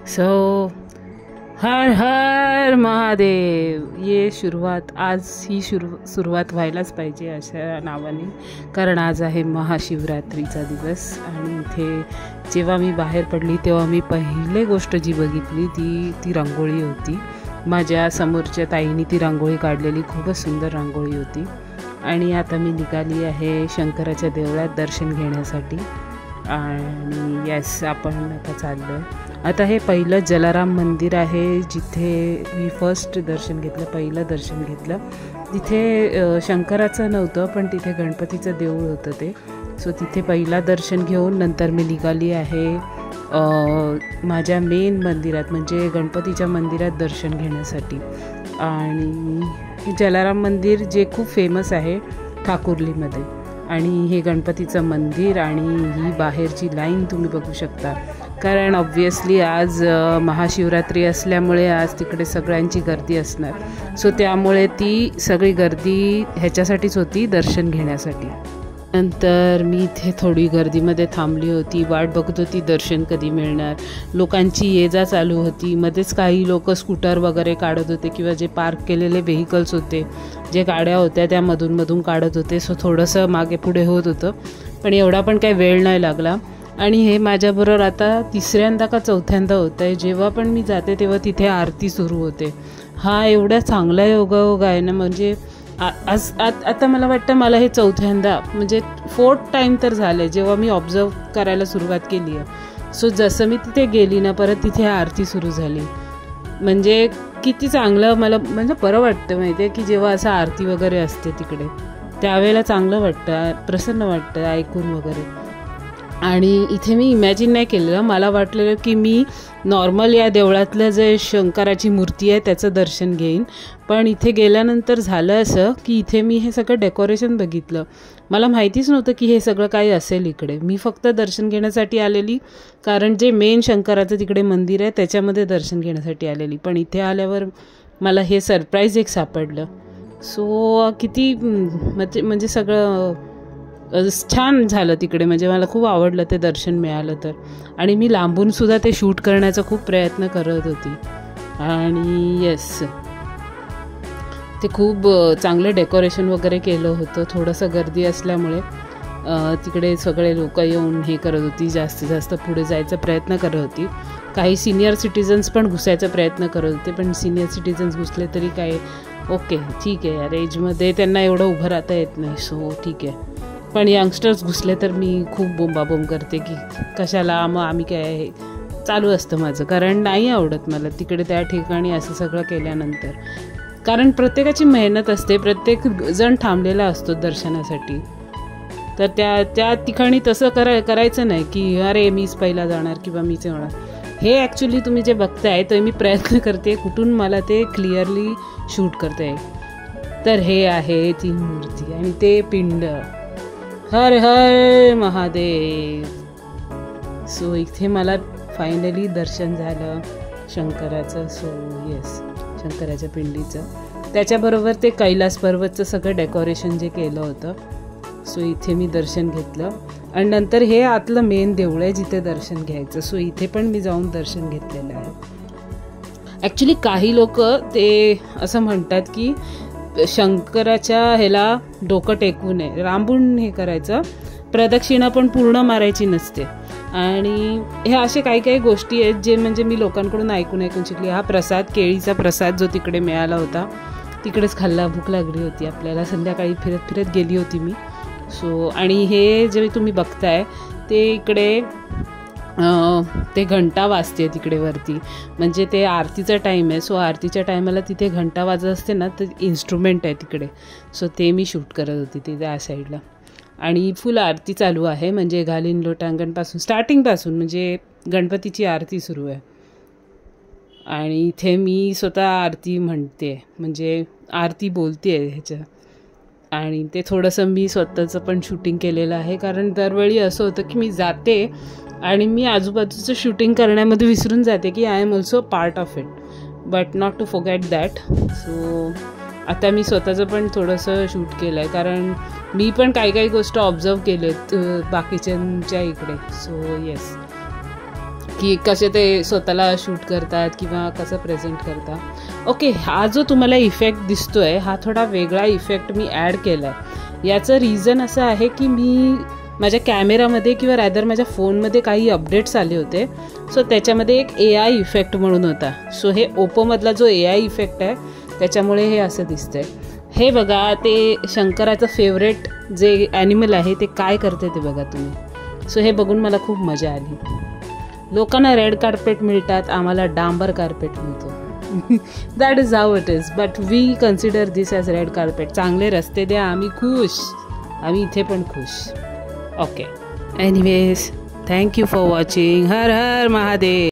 So हर हर महादेव. ये आज ही सुरुवात व्हायलाच पाहिजे अशा नावाने, कारण आज आहे महाशिवरात्रीचा दिवस. आणि इथे जेव्हा मी बाहेर पडली तेव्हा मी पहिली गोष्ट जी बघितली ती रांगोळी होती. माझ्या समोरच्या ताईंनी ती रांगोळी काढलेली खूपच सुंदर रांगोळी होती. आणि आता मी निघाली आहे शंकराच्या देवळात दर्शन घेण्यासाठी. आणि येस, आपण आता चाललो आहे. आता हे पहिलं जलाराम मंदिर आहे जिथे मी पहिलं दर्शन घेतलं. तिथे शंकराचं नव्हतं, पण तिथे गणपतीचं देऊळ होतं ते. सो तिथे पहिला दर्शन घेऊन नंतर मी निघाली आहे माझ्या मेन मंदिरात, म्हणजे गणपतीच्या मंदिरात दर्शन घेण्यासाठी. आणि जलाराम मंदिर जे खूप फेमस आहे ठाकुर्लीमध्ये. आणि हे गणपतीचं मंदिर आणि ही बाहेरची लाईन तुम्ही बघू शकता, कारण ऑब्व्हियसली आज महाशिवरात्री असल्यामुळे आज तिकडे सगळ्यांची गर्दी असणार. सो त्यामुळे ती सगळी गर्दी ह्याच्यासाठीच होती, दर्शन घेण्यासाठी. नंतर मी इथे थोडी गर्दीमध्ये थांबली होती, वाट बघत होती दर्शन कधी मिळणार. लोकांची ये जा चालू होती. मध्येच काही लोक स्कूटर वगैरे काढत होते, किंवा जे पार्क केलेले व्हेकल्स होते, जे गाड्या होत्या त्या मधून काढत होते. सो थोडंसं मागे पुढे होत होतं, पण एवढा पण काही वेळ नाही लागला. आणि हे माझ्याबरोबर आता तिसऱ्यांदा का चौथ्यांदा होतं आहे. जेव्हा पण मी जाते तेव्हा तिथे आरती सुरू होते. हा एवढा चांगला योगायोग आहे ना, म्हणजे आता मला वाटतं मला हे चौथ्यांदा, म्हणजे 4th टाईम तर झालं जेव्हा मी ऑब्झर्व करायला सुरुवात केली आहे. सो जसं मी तिथे गेली ना, परत तिथे आरती सुरू झाली. म्हणजे किती चांगलं मला, म्हणजे बरं वाटतं माहिती आहे की जेव्हा असं आरती वगैरे असते तिकडे, त्यावेळेला चांगलं वाटतं, प्रसन्न वाटतं ऐकून वगैरे. आणि इथे मी इमॅजिन नाही केलेलं, मला वाटलेलं की मी नॉर्मल या देवळातलं जे शंकराची मूर्ती आहे त्याचं दर्शन घेईन. पण इथे गेल्यानंतर झालं असं की इथे मी हे सगळं डेकोरेशन बघितलं. मला माहितीच नव्हतं की हे सगळं काही असेल इकडे. मी फक्त दर्शन घेण्यासाठी आलेली, कारण जे मेन शंकराचं तिकडे मंदिर आहे त्याच्यामध्ये दर्शन घेण्यासाठी आलेली. पण इथे आल्यावर मला हे सरप्राईज एक सापडलं. सो किती म्हणजे सगळं छान झालं तिकडे. म्हणजे मला खूप आवडलं ते दर्शन मिळालं तर. आणि मी लांबूनसुद्धा ते शूट करण्याचा खूप प्रयत्न करत होती. आणि येस, ते खूप चांगलं डेकोरेशन वगैरे केलं होतं. थोडंसं गर्दी असल्यामुळे तिकडे सगळे लोक येऊन हे करत होती, जास्तीत जास्त पुढे जायचा प्रयत्न करत होती. काही सिनियर सिटीजन्स पण घुसायचा प्रयत्न करत होते, पण सिनियर सिटीजन्स घुसले तरी काय ओके, ठीक आहे यार, एजमध्ये त्यांना एवढं उभं राहता येत नाही, सो ठीक आहे. पण यंगस्टर्स घुसले तर मी खूप बोंबाबोंब करते की कशाला, मग आम्ही काय, हे चालू असतं माझं. कारण नाही आवडत मला तिकडे त्या ठिकाणी असं सगळं केल्यानंतर. कारण प्रत्येकाची मेहनत असते, प्रत्येक जण थांबलेला असतो दर्शनासाठी. तर त्या ठिकाणी तसं करायचं नाही की अरे मीच पहिला जाणार किंवा मीच होणार. हे ॲक्च्युली तुम्ही जे बघताय तर मी प्रयत्न करते कुठून मला ते क्लिअरली शूट करता येईल. तर हे आहे ती मूर्ती आणि ते पिंड. हर हर महादेव. सो इथे मला फायनली दर्शन झालं शंकराचं. सो येस, शंकराच्या पिंडीचं. त्याच्याबरोबर ते कैलास पर्वतचं सगळं डेकोरेशन जे केलं होतं. सो इथे मी दर्शन घेतलं. आणि नंतर हे आतलं मेन देऊळ आहे जिथे दर्शन घ्यायचं. सो इथे पण मी जाऊन दर्शन घेतलेलं आहे. ॲक्च्युली काही लोक ते असं म्हणतात की शंकराच्या ह्याला डोकं टेकू नये, लांबून हे करायचं, प्रदक्षिणा पण पूर्ण मारायची नसते. आणि हे असे काही गोष्टी आहेत जे म्हणजे मी लोकांकडून ऐकून शिकली. हा प्रसाद, केळीचा प्रसाद जो तिकडे मिळाला होता तिकडेच खाल्ला. भूक लागली होती आपल्याला, संध्याकाळी फिरत गेली होती मी. सो आणि हे जे तुम्ही बघताय ते इकडे ते घंटा वाजते तिकडे वरती, म्हणजे ते आरतीचा टाईम आहे. सो आरतीच्या टायमाला तिथे घंटा वाजत असते ना, तर इन्स्ट्रुमेंट आहे तिकडे. सो ते मी शूट करत होती ते त्या साईडला. आणि फुल आरती चालू आहे, म्हणजे घालीन लोटांगणपासून स्टार्टिंगपासून, म्हणजे गणपतीची आरती सुरू आहे. आणि इथे मी स्वतः आरती म्हणते, म्हणजे आरती बोलते आहे ह्याच्या. आणि ते थोडंसं मी स्वतःचं पण शूटिंग केलेलं आहे, कारण दरवेळी असं होतं की मी जाते आणि मी आजूबाजूचं शूटिंग करण्यामध्ये विसरून जाते की I am also part of it, but not to forget that. So आता मी स्वतःचं पण थोडंसं शूट केलं आहे, कारण मी पण काही गोष्ट ऑब्झर्व केलेत बाकीच्यांच्या इकडे. सो येस, की कसे ते स्वतःला शूट करतात किंवा कसं प्रेझेंट करतात. ओके, हा जो तुम्हाला इफेक्ट दिसतोय हा थोडा वेगळा इफेक्ट मी ॲड केला आहे. याचं रिझन असं आहे की मी माझ्या कॅमेरामध्ये किंवा रॅदर माझ्या फोनमध्ये काही अपडेट्स आले होते. सो त्याच्यामध्ये एक AI इफेक्ट म्हणून होता. सो हे ओप्पोमधला जो AI इफेक्ट आहे त्याच्यामुळे हे असं दिसतंय. हे बघा, ते शंकराचं फेवरेट जे ॲनिमल आहे ते काय करते ते बघा तुम्ही. सो हे बघून मला खूप मजा आली. लोकांना रेड कार्पेट मिळतात, आम्हाला डांबर कार्पेट मिळतो. That is how it is. But we consider this as red carpet. चांगले रस्ते द्या, आम्ही खुश, आम्ही इथे पण खुश. Okay, anyways, thank you for watching. Har Har Mahadev.